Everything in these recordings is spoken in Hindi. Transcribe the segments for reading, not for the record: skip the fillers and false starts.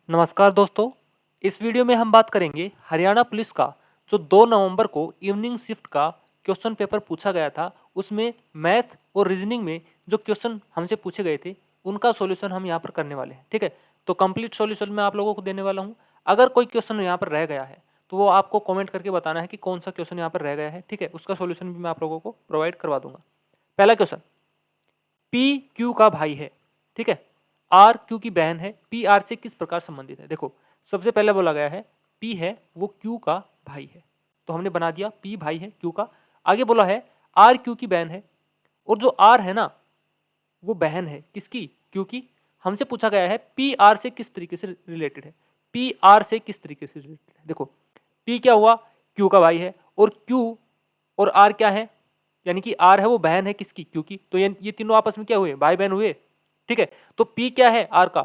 नमस्कार दोस्तों, इस वीडियो में हम बात करेंगे हरियाणा पुलिस का जो 2 नवंबर को इवनिंग शिफ्ट का क्वेश्चन पेपर पूछा गया था, उसमें मैथ और रीजनिंग में जो क्वेश्चन हमसे पूछे गए थे उनका सॉल्यूशन हम यहाँ पर करने वाले हैं। ठीक है, तो कंप्लीट सॉल्यूशन मैं आप लोगों को देने वाला हूँ। अगर कोई क्वेश्चन यहाँ पर रह गया है तो वो आपको कॉमेंट करके बताना है कि कौन सा क्वेश्चन यहाँ पर रह गया है। ठीक है, उसका सॉल्यूशन भी मैं आप लोगों को प्रोवाइड करवा दूंगा। पहला क्वेश्चन, पी क्यू का भाई है, ठीक है, आर क्यू की बहन है, पी आर से किस प्रकार संबंधित है। देखो, सबसे पहले बोला गया है पी है वो क्यू का भाई है, तो हमने बना दिया पी भाई है क्यू का। आगे बोला है आर क्यू की बहन है, और जो आर है ना वो बहन है किसकी, क्यू की। हमसे पूछा गया है पी आर से किस तरीके से रिलेटेड है, पी आर से किस तरीके से रिलेटेड है। देखो, पी क्या हुआ, क्यू का भाई है, और क्यू और आर क्या है, यानी कि आर है वो बहन है किसकी, क्यू की। तो ये तीनों आपस में क्या हुए, भाई बहन हुए। ठीक है, तो पी क्या है आर का,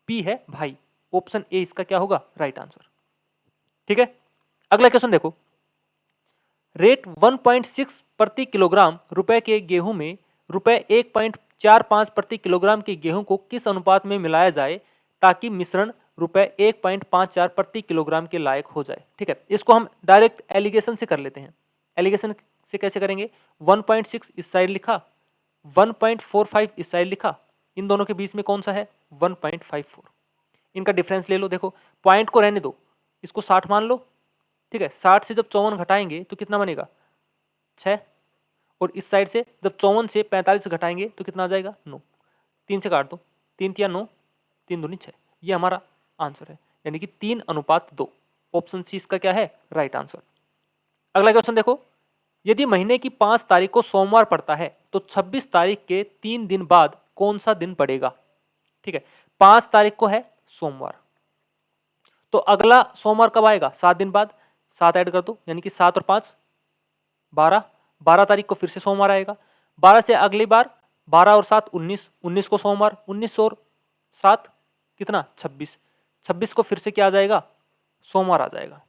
पी है भाई। ऑप्शन ए इसका क्या होगा, राइट आंसर। ठीक है, अगला क्वेश्चन देखो, रेट 1.6 प्रति किलोग्राम रुपए के गेहूं में रुपए 1.45 प्रति किलोग्राम के गेहूं को किस अनुपात में मिलाया जाए ताकि मिश्रण रुपए 1.54 प्रति किलोग्राम के लायक हो जाए। ठीक है, इसको हम डायरेक्ट एलिगेशन से कर लेते हैं। एलिगेशन से कैसे करेंगे, 1.6 इस साइड लिखा, 1.45 इस साइड लिखा, इन दोनों के बीच में कौन सा है, 1.54। इनका डिफरेंस ले लो। देखो, पॉइंट को रहने दो, इसको 60 मान लो। ठीक है, 60 से जब 54 घटाएंगे तो कितना बनेगा, 6। और इस साइड से जब 54 से 45 घटाएंगे तो कितना आ जाएगा, 9। 3 से काट दो, 3 तिया 9, 3 दूनी 6। ये हमारा आंसर है, यानी कि 3:2। ऑप्शन सी इसका क्या है, राइट आंसर। अगला क्वेश्चन देखो, यदि महीने की 5 तारीख को सोमवार पड़ता है तो 26 तारीख के 3 दिन बाद कौन सा दिन पड़ेगा। ठीक है, 5 तारीख को है सोमवार, तो अगला सोमवार कब आएगा, 7 दिन बाद। 7 ऐड कर दो, यानी कि 7 और 5 12। 12 तारीख को फिर से सोमवार आएगा। 12 से अगली बार 12 और 7 19, 19 को सोमवार, 19 और 7 कितना, 26। 26 को फिर से क्या आ जाएगा, सोमवार आ जाएगा।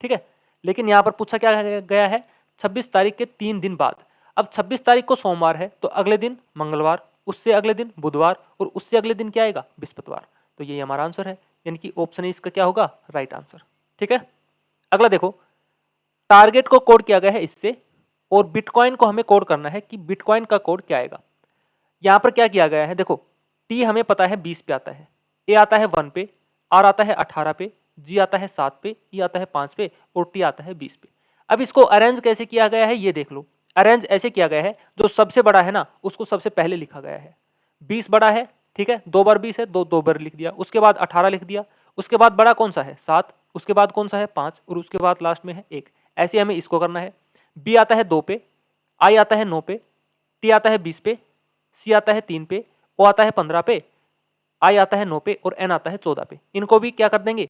ठीक है, लेकिन यहाँ पर पूछा क्या गया है, 26 तारीख के 3 दिन बाद। अब 26 तारीख को सोमवार है तो अगले दिन मंगलवार, उससे अगले दिन बुधवार, और उससे अगले दिन क्या आएगा, बृहस्पतिवार। तो ये हमारा आंसर है, यानी कि ऑप्शन ए इसका क्या होगा, राइट आंसर। ठीक है, अगला देखो, टारगेट को कोड किया गया है इससे, और बिटकॉइन को हमें कोड करना है कि बिटकॉइन का कोड क्या आएगा। यहाँ पर क्या किया गया है, देखो, टी हमें पता है 20 पे आता है, ए आता है 1 पे, आर आता है 18 पे, जी आता है 7 पे, ई आता है 5 पे, और टी आता है 20 पे। अब इसको अरेंज कैसे किया गया है ये देख लो। अरेंज ऐसे किया गया है, जो सबसे बड़ा है ना उसको सबसे पहले लिखा गया है। 20 बड़ा है, ठीक है, 2 बार 20 है, दो बार लिख दिया। उसके बाद 18 लिख दिया, उसके बाद बड़ा कौन सा है 7, उसके बाद कौन सा है 5, और उसके बाद लास्ट में है 1। ऐसे हमें इसको करना है। बी आता है 2 पे, आई आता है 9 पे, टी आता है 20 पे, सी आता है 3 पे, ओ आता है 15 पे, आई आता है 9 पे, और एन आता है 14 पे। इनको भी क्या कर देंगे,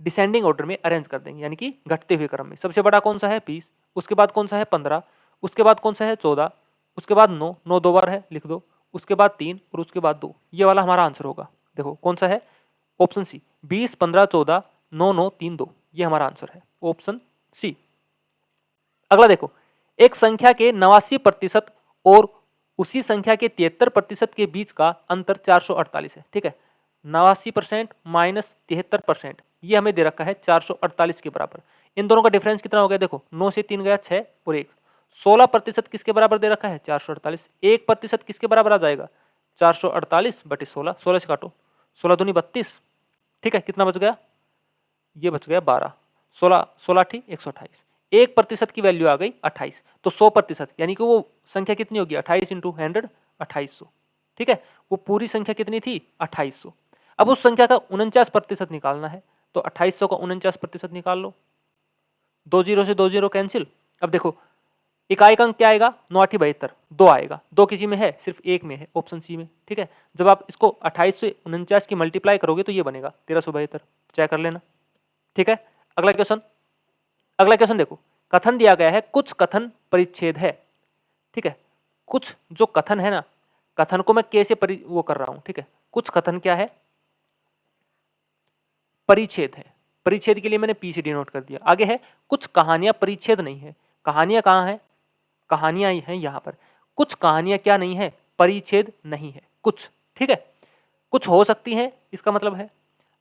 डिसेंडिंग ऑर्डर में अरेंज कर देंगे, यानी कि घटते हुए क्रम में। सबसे बड़ा कौन सा है 20, उसके बाद कौन सा है 15, उसके बाद कौन सा है 14, उसके बाद 9, 9 2 बार है लिख दो, उसके बाद 3, और उसके बाद 2। ये वाला हमारा आंसर होगा। देखो कौन सा है, ऑप्शन सी, 20 15 14 9 9 3 2। ये हमारा आंसर है, ऑप्शन सी। अगला देखो, एक संख्या के 89% और उसी संख्या के 73% के बीच का अंतर 448 है। ठीक है, 89% माइनस 73%, ये हमें दे रखा है 448 के बराबर। इन दोनों का डिफरेंस कितना हो गया, देखो 9 से 3 गया 6 और 1। 16% किसके बराबर दे रखा है, 448। 1% किसके बराबर आ जाएगा, 448 बटे 16, 16 से काटो, 16 दूनी 32। ठीक है, कितना बच गया, ये बच गया 12। 16 16 128। 1% की वैल्यू आ गई 28, तो 100%, यानी कि वो संख्या कितनी होगी, 28 इंटू 100, 2800। ठीक है, वो पूरी संख्या कितनी थी, 2800। अब उस संख्या का 49% निकालना है, तो 2800 का 49% निकाल लो। 2 जीरो से 2 जीरो कैंसिल। अब देखो, इकाई का अंक क्या आएगा, 9 8 72, 2 आएगा। 2 किसी में है, सिर्फ एक में है, ऑप्शन सी में। ठीक है, जब आप इसको 28 से 49 की मल्टीप्लाई करोगे तो ये बनेगा 1372। चेक कर लेना। ठीक है, अगला क्वेश्चन। अगला क्वेश्चन देखो, कथन दिया गया है, कुछ कथन परिच्छेद है। ठीक है, कुछ जो कथन है ना, कथन को मैं कैसे वो कर रहा हूं। ठीक है, कुछ कथन क्या है, परिच्छेद है। परिच्छेद के लिए मैंने पी से डिनोट कर दिया। आगे है, कुछ कहानियां परिच्छेद नहीं है। कहानियां कहाँ है, कहानियां हैं यहां पर। कुछ कहानियां क्या नहीं है, परिच्छेद नहीं है कुछ। ठीक है, कुछ हो सकती हैं, इसका मतलब है।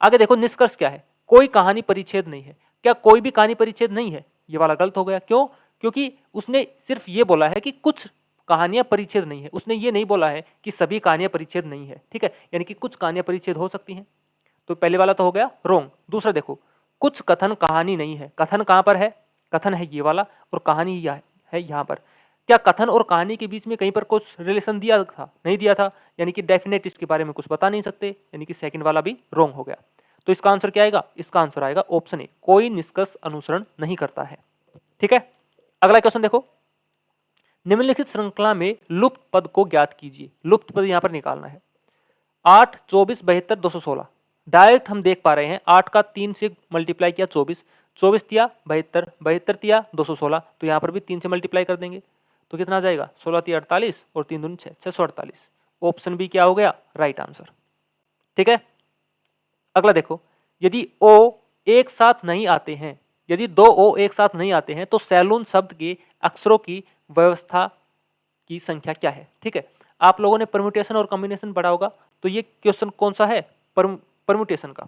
आगे देखो निष्कर्ष क्या है, कोई कहानी परिच्छेद नहीं है। क्या कोई भी कहानी परिच्छेद नहीं है? ये वाला गलत हो गया। क्यों? क्योंकि उसने सिर्फ ये बोला है कि कुछ कहानियां परिच्छेद नहीं है, उसने ये नहीं बोला है कि सभी कहानियां परिच्छेद नहीं है। ठीक है, यानी कि कुछ कहानियां परिच्छेद हो सकती हैं। तो पहले वाला तो हो गया रोंग। दूसरा देखो, कुछ कथन कहानी नहीं है। कथन कहां पर है? कथन है ये वाला, और कहानी है यहाँ पर। क्या कथन और कहानी के बीच में कहीं पर कुछ रिलेशन दिया था? नहीं दिया था, यानी कि डेफिनेट इसके बारे में कुछ बता नहीं सकते, यानी कि सेकंड वाला भी रोंग हो गया। तो इसका आंसर क्या आएगा? इसका आंसर आएगा ऑप्शन ए, कोई निष्कर्ष अनुसरण नहीं करता है। ठीक है, अगला क्वेश्चन देखो, निम्नलिखित श्रृंखला में लुप्त पद को ज्ञात कीजिए। लुप्त पद यहां पर निकालना है। 8, 24, 72, 216। डायरेक्ट हम देख पा रहे हैं, 8 का 3 से मल्टीप्लाई किया 24, 24 दिया 72, 72 दिया 216, तो यहाँ पर भी 3 से मल्टीप्लाई कर देंगे तो कितना आ जाएगा? 16 3 48 और 3 दूनी 6, 648। ऑप्शन बी क्या हो गया? Right answer. ठीक है, अगला देखो, यदि ओ एक साथ नहीं आते हैं, यदि दो ओ एक साथ नहीं आते हैं तो सैलून शब्द के अक्षरों की व्यवस्था की संख्या क्या है? ठीक है, आप लोगों ने परम्यूटेशन और कॉम्बिनेशन पढ़ा होगा, तो ये क्वेश्चन कौन सा है? परम्यूटेशन का।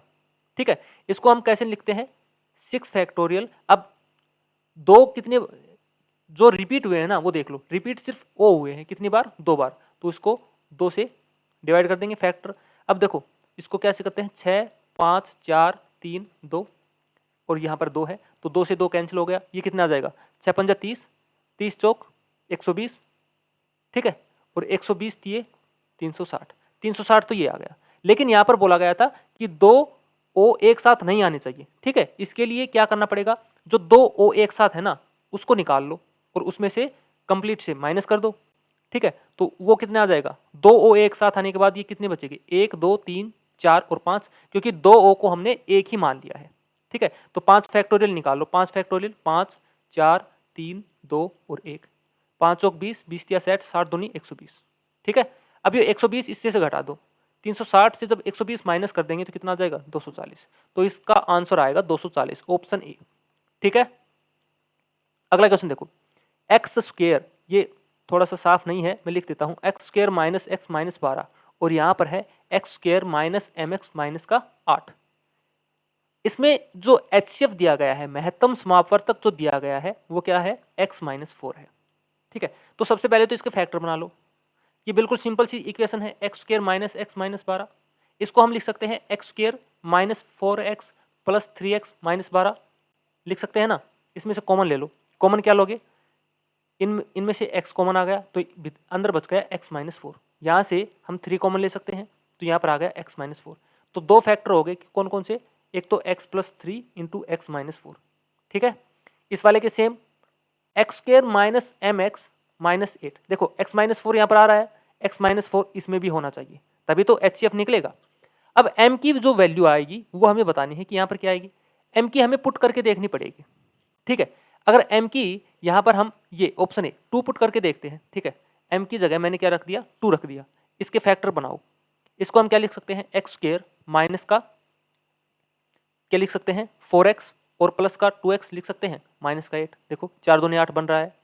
ठीक है, इसको हम कैसे लिखते हैं? 6 फैक्टोरियल। अब दो कितने जो रिपीट हुए हैं ना वो देख लो, रिपीट सिर्फ ओ हुए हैं, कितनी बार? 2 बार, तो इसको 2 से डिवाइड कर देंगे फैक्टर। अब देखो इसको कैसे करते हैं, 6 5 4 3 2, और यहाँ पर 2 है तो 2 से 2 कैंसिल हो गया, ये कितना आ जाएगा? 6 पंजा 30, 30 चौक 120। ठीक है, और 120 दिए 360, 360 तो ये आ गया। लेकिन यहाँ पर बोला गया था कि दो ओ एक साथ नहीं आने चाहिए। ठीक है, इसके लिए क्या करना पड़ेगा? जो दो ओ एक साथ है ना उसको निकाल लो और उसमें से कंप्लीट से माइनस कर दो। ठीक है, तो वो कितना आ जाएगा? दो ओ एक साथ आने के बाद ये कितने बचेंगे? 1 2 3 4 और 5, क्योंकि दो ओ को हमने एक ही मान लिया है। ठीक है, तो 5 फैक्टोरियल निकाल लो, 5 फैक्टोरियल 5 4 3 2 और 1, 5 चौक 20, 20 या 60, 60 दूनी 120। ठीक है, अब ये 120 इससे से घटा दो, 360 से जब 120 माइनस कर देंगे तो कितना आ जाएगा? 240। तो इसका आंसर आएगा 240, ऑप्शन ए। ठीक है, अगला क्वेश्चन देखो, एक्स स्क्वेयर, ये थोड़ा सा साफ नहीं है, मैं लिख देता हूँ, x square minus x minus 12, और यहाँ पर है x square minus m x minus का 8। इसमें जो एचसीएफ दिया गया है, महत्तम समापवर्तक जो दिया गया है वो क्या है? x माइनस 4 है। ठीक है, तो सबसे पहले तो इसके फैक्टर बना लो। ये बिल्कुल सिंपल सी इक्वेशन है, x square minus x minus 12। इसको हम लिख सकते हैं x square minus 4x plus 3x minus 12, लिख सकते हैं ना। इसमें से कॉमन ले लो, कॉमन क्या लोगे? इनमें से x कॉमन आ गया तो अंदर बच गया x माइनस 4। यहाँ से हम 3 कॉमन ले सकते हैं तो यहाँ पर आ गया x माइनस 4। तो दो फैक्टर हो गए, कौन कौन से? एक तो x plus 3 into x minus 4। ठीक है, इस वाले के same x square minus m x minus 8। देखो x माइनस 4 यहाँ पर आ रहा है, x माइनस 4 इसमें भी होना चाहिए, तभी तो HCF निकलेगा। अब m की जो वैल्यू आएगी वो हमें बतानी है कि यहाँ पर क्या आएगी। m की हमें पुट करके देखनी पड़ेगी। ठीक है, अगर m की यहाँ पर हम ये ऑप्शन ए 2 पुट करके देखते हैं। ठीक है, m की जगह मैंने क्या रख दिया? 2 रख दिया। इसके फैक्टर बनाओ, इसको हम क्या लिख सकते हैं? एक्स स्क्वेयर माइनस का क्या लिख सकते हैं? 4x, और प्लस का 2x लिख सकते हैं, माइनस का 8। देखो 4 दूनी 8 बन रहा है,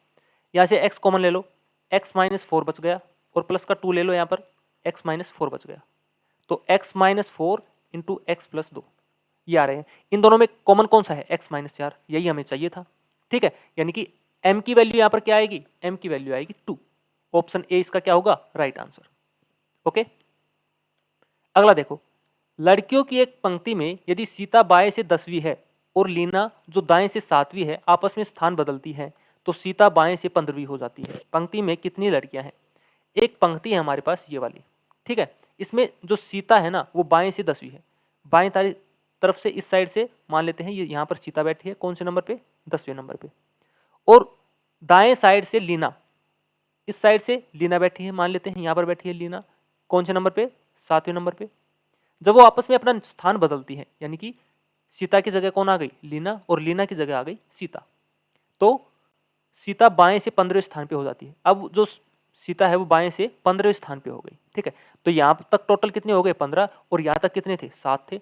यहाँ से x कॉमन ले लो, x माइनस 4 बच गया, और प्लस का 2 ले लो, यहाँ पर x माइनस 4 बच गया। तो x minus 4 into x plus 2 ये आ रहे हैं। इन दोनों में कॉमन कौन सा है? x माइनस 4, यही हमें चाहिए था। ठीक है, यानी कि m की वैल्यू यहाँ पर क्या आएगी? m की वैल्यू आएगी 2। ऑप्शन ए इसका क्या होगा? Right answer. ओके, अगला देखो, लड़कियों की एक पंक्ति में यदि सीता बाएं से 10वीं है और लीना जो दाएं से 7वीं है आपस में स्थान बदलती हैं तो सीता बाएं से 15वीं हो जाती है। पंक्ति में कितनी लड़कियां हैं? एक पंक्ति है हमारे पास ये वाली। ठीक है, इसमें जो सीता है ना वो बाएं से 10वीं है। बाएं तरफ से इस साइड से मान लेते हैं ये यहाँ पर सीता बैठी है, कौन से नंबर पे? 10वें नंबर पे। और दाएं साइड से लीना, इस साइड से लीना बैठी है, मान लेते हैं यहाँ पर बैठी है लीना, कौन से नंबर पे? 7वें नंबर पे। जब वो आपस में अपना स्थान बदलती है, यानी कि सीता की जगह कौन आ गई? लीना, और लीना की जगह आ गई सीता, तो सीता बाएं से 15वें स्थान पे हो जाती है। अब जो सीता है वो बाएं से 15वें स्थान पे हो गई। ठीक है, तो यहाँ तक टोटल कितने हो गए? 15, और यहाँ तक कितने थे? 7 थे।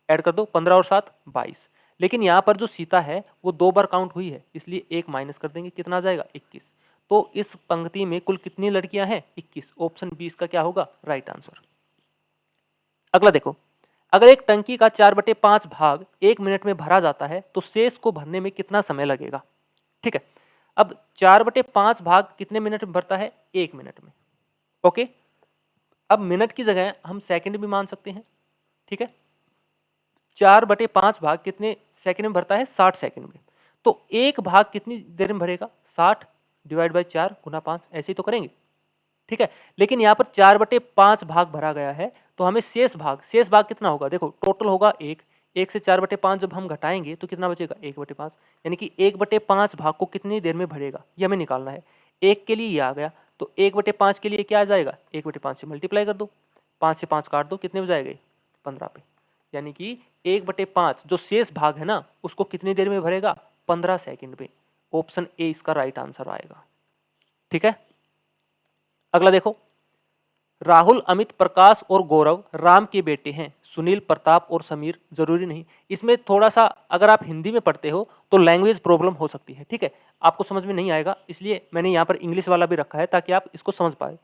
ऐड कर दो, 15 और 7 22। लेकिन यहाँ पर जो सीता है वो 2 बार काउंट हुई है, इसलिए 1 माइनस कर देंगे, कितना आ जाएगा? 21। तो इस पंक्ति में कुल कितनी लड़कियां हैं? 21। ऑप्शन बी इसका क्या होगा? Right answer. अगला देखो, अगर एक टंकी का 4/5 भाग 1 मिनट में भरा जाता है तो शेष को भरने में कितना समय लगेगा। ठीक है, अब 4/5 भाग कितने मिनट में भरता है, 1 मिनट में। ओके, अब मिनट की जगह हम सेकंड भी मान सकते हैं। ठीक है, 4/5 भाग कितने सेकंड में भरता है, 60 सेकंड में। तो एक भाग कितनी देर में भरेगा, 60 डिवाइड बाई 4 गुना 5, ऐसे ही तो करेंगे। ठीक है, लेकिन यहाँ पर 4/5 भाग भरा गया है तो हमें शेष भाग कितना होगा, देखो टोटल होगा 1 से 4/5 जब हम घटाएंगे तो कितना बचेगा, 1/5, यानी कि 1/5 भाग को कितनी देर में भरेगा ये हमें निकालना है। 1 के लिए ये आ गया, तो 1/5 के लिए क्या आ जाएगा, 1/5 से मल्टीप्लाई कर दो, 5 से 5 काट दो, कितने हो जाएगा, 15 पे। यानी कि 1/5 जो शेष भाग है ना उसको कितनी देर में भरेगा, 15 सेकंड में। ऑप्शन ए इसका राइट आंसर आएगा। ठीक है, अगला देखो, राहुल, अमित, प्रकाश और गौरव राम के बेटे हैं, सुनील, प्रताप और समीर जरूरी नहीं। इसमें थोड़ा सा अगर आप हिंदी में पढ़ते हो तो लैंग्वेज प्रॉब्लम हो सकती है। ठीक है, आपको समझ में नहीं आएगा, इसलिए मैंने यहाँ पर इंग्लिश वाला भी रखा है ताकि आप इसको समझ पाए।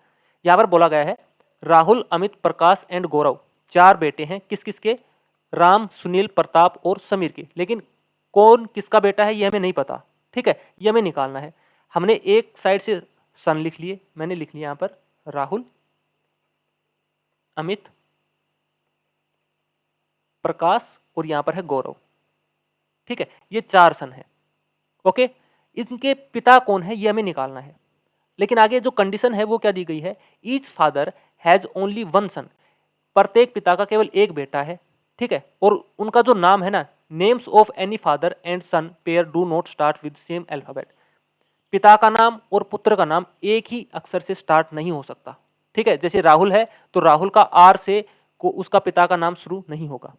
यहाँ पर बोला गया है राहुल, अमित, प्रकाश एंड गौरव 4 बेटे हैं, किस किस के, राम, सुनील, प्रताप और समीर के। लेकिन कौन किसका बेटा है ये हमें नहीं पता। ठीक है, ये हमें निकालना है। हमने एक साइड से सन लिख लिए, मैंने लिख लिया यहाँ पर राहुल, अमित, प्रकाश और यहां पर है गौरव। ठीक है, ये 4 सन है। ओके, इनके पिता कौन है ये हमें निकालना है। लेकिन आगे जो कंडीशन है वो क्या दी गई है, ईच फादर हैज ओनली 1 सन, प्रत्येक पिता का केवल एक बेटा है। ठीक है, और उनका जो नाम है ना, names of any father and son pair do not start with same alphabet, पिता का नाम और पुत्र का नाम एक ही अक्षर से स्टार्ट नहीं हो सकता। ठीक है, जैसे राहुल है तो राहुल का आर से को उसका पिता का नाम शुरू नहीं होगा।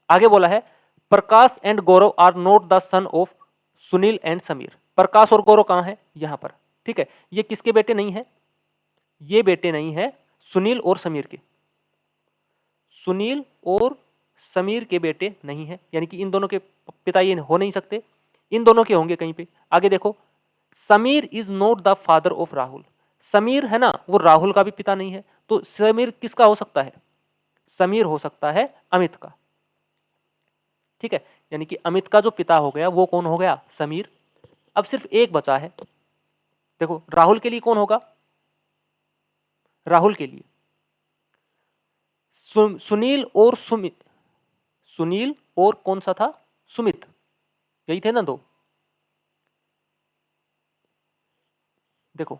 आगे बोला है Prakash and Gaurav are not the son of Sunil and Samir, Prakash और गौरव कहाँ है, यहां पर। ठीक है, ये किसके बेटे नहीं है, ये बेटे नहीं है सुनील और समीर के, सुनील और समीर के बेटे नहीं है, यानी कि इन दोनों के पिता ये हो नहीं सकते, इन दोनों के होंगे कहीं पे। आगे देखो, Sameer is not the father of Rahul, Sameer है ना वो राहुल का भी पिता नहीं है, तो समीर किसका हो सकता है, समीर हो सकता है अमित का। ठीक है, यानी कि अमित का जो पिता हो गया वो कौन हो गया, समीर। अब सिर्फ एक बचा है, देखो राहुल के लिए कौन होगा, राहुल के लिए सुनील और सुमित, सुनील और कौन सा था, सुमित, यही थे ना दो। देखो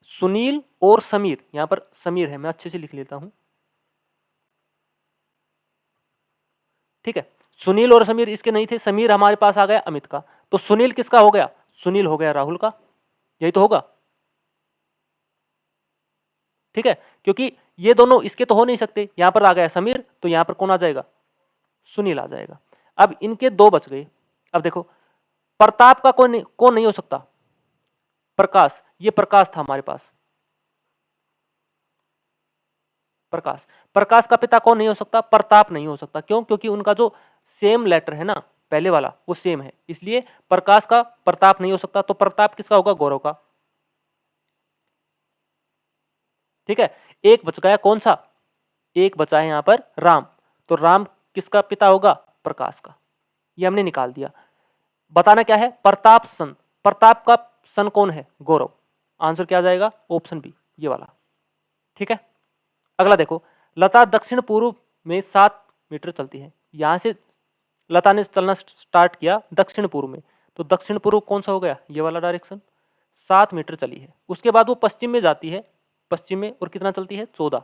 सुनील और समीर, यहां पर समीर है, मैं अच्छे से लिख लेता हूं। ठीक है, सुनील और समीर इसके नहीं थे, समीर हमारे पास आ गया अमित का, तो सुनील किसका हो गया, सुनील हो गया राहुल का, यही तो होगा। ठीक है, क्योंकि ये दोनों इसके तो हो नहीं सकते, यहां पर आ गया समीर तो यहां पर कौन आ जाएगा, सुनील आ जाएगा। अब इनके दो बच गए। अब देखो प्रताप का कौन नहीं हो सकता, प्रकाश, ये प्रकाश था हमारे पास, प्रकाश, प्रकाश का पिता कौन नहीं हो सकता, प्रताप नहीं हो सकता। क्यों, क्योंकि उनका जो सेम लेटर है ना पहले वाला वो सेम है, इसलिए प्रकाश का प्रताप नहीं हो सकता। तो प्रताप किसका होगा, गौरव का। ठीक है, एक बच गया कौन सा, एक बचा है यहां पर राम, तो राम किसका पिता होगा, प्रकाश का, ये हमने निकाल दिया। बताना क्या है, प्रताप सन, प्रताप का सन कौन है, गौरव। आंसर क्या आ जाएगा, ऑप्शन बी, ये वाला। ठीक है, अगला देखो, लता दक्षिण पूर्व में 7 मीटर चलती है, यहां से लता ने चलना स्टार्ट किया दक्षिण पूर्व में, तो दक्षिण पूर्व कौन सा हो गया, ये वाला डायरेक्शन, 7 मीटर चली है। उसके बाद वो पश्चिम में जाती है, पश्चिम में, और कितना चलती है, 14,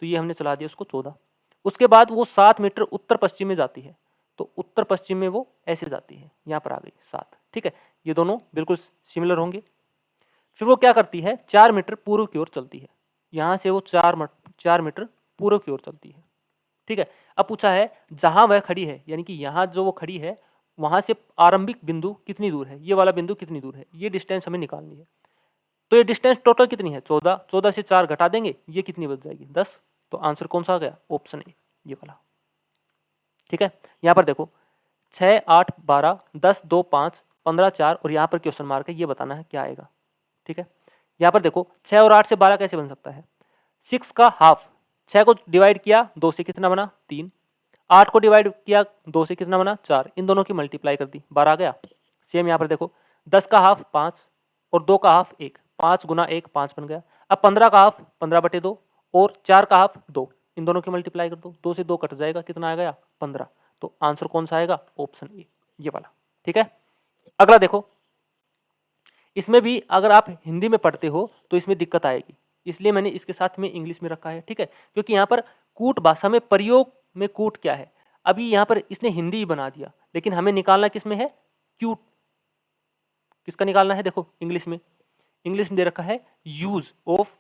तो ये हमने चला दिया उसको 14। उसके बाद वो 7 मीटर उत्तर पश्चिम में जाती है, तो उत्तर पश्चिम में वो ऐसे जाती है, यहाँ पर आ गई 7। ठीक है, ये दोनों बिल्कुल सिमिलर होंगे। फिर वो क्या करती है, 4 मीटर पूर्व की ओर चलती है, यहाँ से वो 4 मीटर पूर्व की ओर चलती है। ठीक है, अब पूछा है जहां वह खड़ी है, यानी कि यहाँ जो वो खड़ी है वहां से आरंभिक बिंदु कितनी दूर है, ये वाला बिंदु कितनी दूर है, ये डिस्टेंस हमें निकालनी है। तो ये डिस्टेंस टोटल कितनी है, 14, 14 से 4 घटा देंगे, ये कितनी बच जाएगी, 10। तो आंसर कौन सा आ गया, ऑप्शन ए, ये वाला। ठीक है, यहाँ पर देखो 6, 8, 12, 10, 2, 5, 15, 4 और यहाँ पर क्वेश्चन मार्क है, ये बताना है क्या आएगा। ठीक है, यहाँ पर देखो 6 और 8 से 12 कैसे बन सकता है, 6 का हाफ, 6 को डिवाइड किया 2 से कितना बना 3, 8 को डिवाइड किया 2 से कितना बना 4, इन दोनों की मल्टीप्लाई कर दी 12 आ गया। सेम यहाँ पर देखो 10 का हाफ 5 और 2 का हाफ 1, 5 गुना 1 5 बन गया। अब 15 का हाफ 15/2 और 4 का हाफ 2, इन दोनों की मल्टीप्लाई कर दो, 2 से 2 कट जाएगा, कितना आ गया 15। तो आंसर कौन सा आएगा, ऑप्शन ए ये वाला। ठीक है, अगला देखो, इसमें भी अगर आप हिंदी में पढ़ते हो तो इसमें दिक्कत आएगी, इसलिए मैंने इसके साथ में इंग्लिश में रखा है। ठीक है, क्योंकि यहाँ पर कूट भाषा में प्रयोग में कूट क्या है, अभी यहाँ पर इसने हिंदी ही बना दिया, लेकिन हमें निकालना किस में है, क्यूट, किसका निकालना है, देखो इंग्लिश में दे रखा है यूज ऑफ,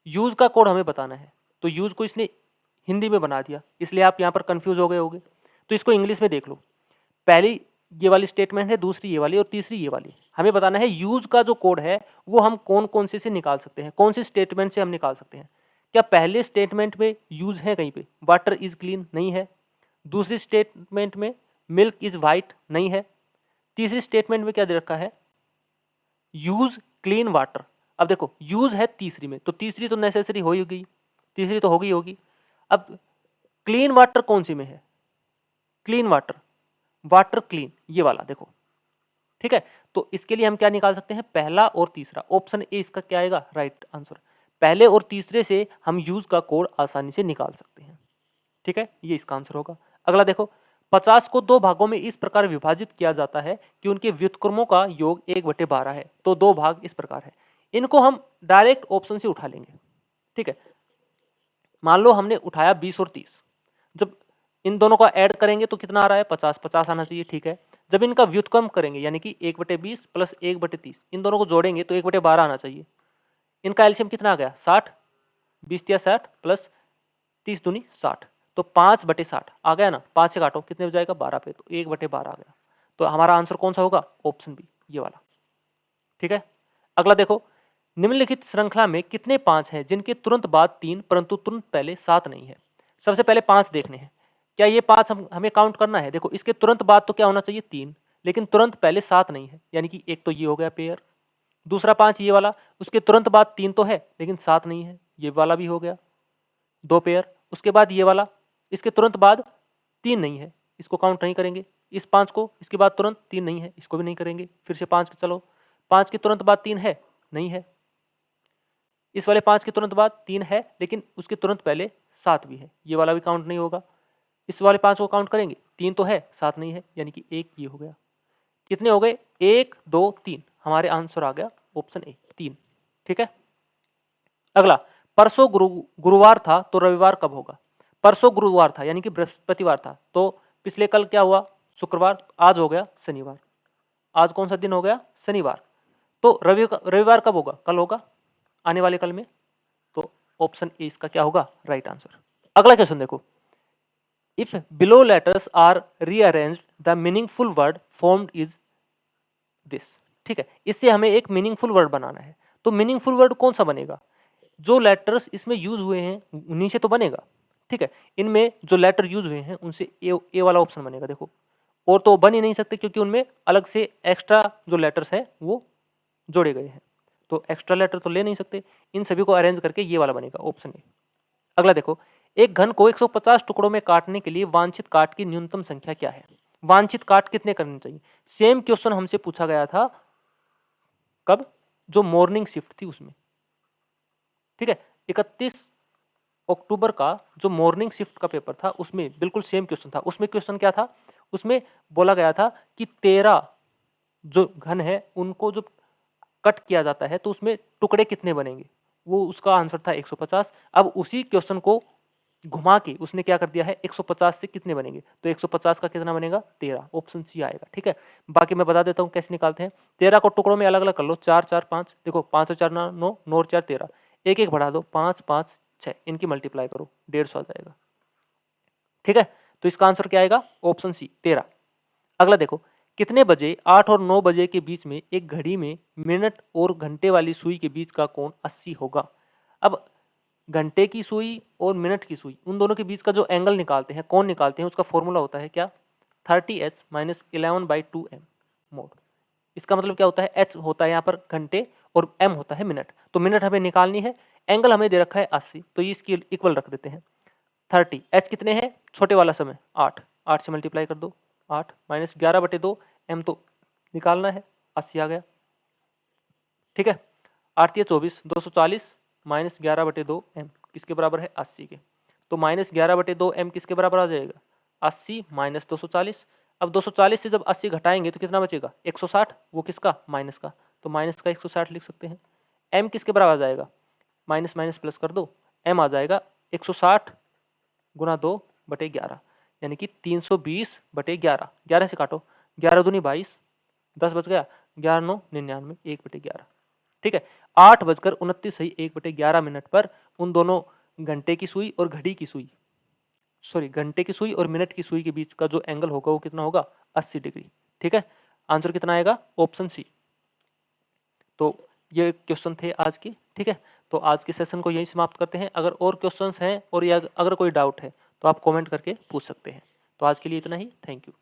यूज का कोड हमें बताना है, तो यूज को इसने हिंदी में बना दिया, इसलिए आप यहाँ पर कंफ्यूज हो गए होगे। तो इसको इंग्लिश में देख लो, पहली ये वाली स्टेटमेंट है, दूसरी ये वाली और तीसरी ये वाली। हमें बताना है यूज का जो कोड है वो हम कौन कौन से निकाल सकते हैं, कौन सी स्टेटमेंट से हम निकाल सकते हैं। क्या पहले स्टेटमेंट में यूज है कहीं पे, वाटर इज क्लीन नहीं है, दूसरी स्टेटमेंट में मिल्क इज वाइट नहीं है, तीसरी स्टेटमेंट में क्या दे रखा है, यूज क्लीन वाटर। अब देखो यूज है तीसरी में, तो तीसरी तो नेसेसरी हो ही गई, तीसरी तो होगी। अब क्लीन वाटर कौन सी में है, क्लीन वाटर, वाटर क्लीन, ये वाला देखो। ठीक है, तो इसके लिए हम क्या निकाल सकते हैं, पहला और तीसरा, ऑप्शन ए इसका क्या आएगा, राइट आंसर। पहले और तीसरे से हम यूज का कोड आसानी से निकाल सकते हैं। ठीक है, ये इसका आंसर होगा। अगला देखो, 50 को 2 भागों में इस प्रकार विभाजित किया जाता है कि उनके व्युत्क्रमों का योग 1/12 है, तो 2 भाग इस प्रकार है। इनको हम डायरेक्ट ऑप्शन से उठा लेंगे। ठीक है, मान लो हमने उठाया 20 और 30, जब इन दोनों का ऐड करेंगे तो कितना आ रहा है, 50, 50 आना चाहिए। ठीक है, जब इनका व्युत्क्रम करेंगे यानी कि 1/20 प्लस 1/30, इन दोनों को जोड़ेंगे तो 1/12 आना चाहिए। इनका एलसीएम कितना आ गया 60, 20 या 60 प्लस 30 दूनी 60, तो 5/60 आ गया ना, 5 से काटो कितने हो जाएगा 12 पे, तो 1/12 आ गया। तो हमारा आंसर कौन सा होगा, ऑप्शन बी ये वाला। ठीक है, अगला देखो, निम्नलिखित श्रृंखला में कितने 5 हैं जिनके तुरंत बाद 3 परंतु तुरंत पहले 7 नहीं है। सबसे पहले 5 देखने हैं, क्या ये 5 हमें काउंट करना है। देखो इसके तुरंत बाद तो क्या होना चाहिए 3, लेकिन तुरंत पहले 7 नहीं है, यानी कि एक तो ये हो गया पेयर, दूसरा 5 ये वाला, उसके तुरंत बाद 3 तो है लेकिन 7 नहीं है, ये वाला भी हो गया 2 पेयर। उसके बाद ये वाला, इसके तुरंत बाद 3 नहीं है, इसको काउंट नहीं करेंगे। इस 5 को, इसके बाद तुरंत 3 नहीं है, इसको भी नहीं करेंगे। फिर से 5 के चलो, 5 के तुरंत बाद 3 है नहीं है, इस वाले 5 के तुरंत बाद 3 है लेकिन उसके तुरंत पहले 7 भी है, ये वाला भी काउंट नहीं होगा। इस वाले 5 को काउंट करेंगे, 3 तो है 7 नहीं है, यानी कि एक ये हो गया। कितने हो गए, 1 2 3, हमारे आंसर आ गया ऑप्शन ए 3। ठीक है, अगला, परसों गुरुवार था तो रविवार कब होगा। परसों गुरुवार था यानी कि बृहस्पतिवार था, तो पिछले कल क्या हुआ शुक्रवार, आज हो गया शनिवार, आज कौन सा दिन हो गया शनिवार, तो रविवार कब होगा, कल होगा, आने वाले कल में, तो ऑप्शन ए इसका क्या होगा, राइट आंसर। अगला क्वेश्चन देखो, if below letters are rearranged the meaningful word formed is this. ठीक है, इससे हमें एक मीनिंगफुल वर्ड बनाना है, तो मीनिंगफुल वर्ड कौन सा बनेगा, जो लेटर्स इसमें यूज हुए हैं उन्हीं से तो बनेगा। ठीक है, इनमें जो लेटर यूज हुए हैं उनसे ए वाला ऑप्शन बनेगा। देखो और तो बन ही नहीं सकते क्योंकि उनमें अलग से एक्स्ट्रा जो लेटर्स हैं वो जोड़े गए हैं, तो एक्स्ट्रा लेटर तो ले नहीं सकते, इन सभी को अरेंज करके ये वाला बनेगा ऑप्शन ए। अगला देखो, एक घन को 150 टुकड़ों में काटने के लिए वांछित काट की न्यूनतम संख्या क्या है। वांछित काट कितने करने चाहिए, सेम क्वेश्चन हमसे पूछा गया था कब, जो मॉर्निंग शिफ्ट थी उसमें। ठीक है, 31 अक्टूबर का जो मॉर्निंग शिफ्ट का पेपर था उसमें बिल्कुल सेम क्वेश्चन था। उसमें क्वेश्चन क्या था, उसमें बोला गया था कि 13 जो घन है उनको जो कट किया जाता है तो उसमें टुकड़े कितने बनेंगे, वो उसका आंसर था 150। अब उसी क्वेश्चन को घुमा के उसने क्या कर दिया है, 150 से कितने बनेंगे, तो 150 का कितना बनेगा 13, ऑप्शन सी आएगा। ठीक है, बाकी मैं बता देता हूँ कैसे निकालते हैं। 13 को टुकड़ों में अलग अलग कर लो, 4 4 5, देखो 5 और 4 9, 9 और 4 13, एक एक बढ़ा दो, 5 5 6, इनकी मल्टीप्लाई करो 150 आ जाएगा। ठीक है, तो इसका आंसर क्या आएगा, ऑप्शन सी 13। अगला देखो, कितने बजे 8 और 9 बजे के बीच में एक घड़ी में मिनट और घंटे वाली सुई के बीच का कोण 80 होगा। अब घंटे की सुई और मिनट की सुई, उन दोनों के बीच का जो एंगल निकालते हैं, कोण निकालते हैं, उसका फॉर्मूला होता है क्या, 30h - 11/2m मोड। इसका मतलब क्या होता है, h होता है यहाँ पर घंटे और m होता है मिनट, तो मिनट हमें निकालनी है, एंगल हमें दे रखा है 80, तो ये इसकी इक्वल रख देते हैं 30। एच कितने हैं, छोटे वाला समय 8, 8 से मल्टीप्लाई कर दो, 8 माइनस 11/2, एम तो निकालना है, 80 आ गया। ठीक है, 8 या 24, 240 माइनस 11/2 एम किसके बराबर है, 80 के। तो माइनस 11/2 एम किसके बराबर आ जाएगा, 80 माइनस 240। अब 240 से जब 80 घटाएंगे तो कितना बचेगा, 160, वो किसका, माइनस का, तो माइनस का 160 लिख सकते हैं। एम किसके बराबर आ जाएगा, माइनस माइनस प्लस कर दो, एम आ जाएगा 160 गुना 2/11, यानी कि 320/11। 11 से काटो, 11 दूनी 22, 10 बच गया, 11 9 99, 1/11। ठीक है, 8:29 सही 1/11 पर उन दोनों घंटे की सुई और घड़ी की सुई, सॉरी घंटे की सुई और मिनट की सुई के बीच का जो एंगल होगा वो कितना होगा, 80 डिग्री। ठीक है, आंसर कितना आएगा, ऑप्शन सी। तो ये क्वेश्चन थे आज के। ठीक है, तो आज के सेशन को यहीं समाप्त करते हैं। अगर और क्वेश्चंस हैं और या अगर कोई डाउट है तो आप कमेंट करके पूछ सकते हैं। तो आज के लिए इतना ही, थैंक यू।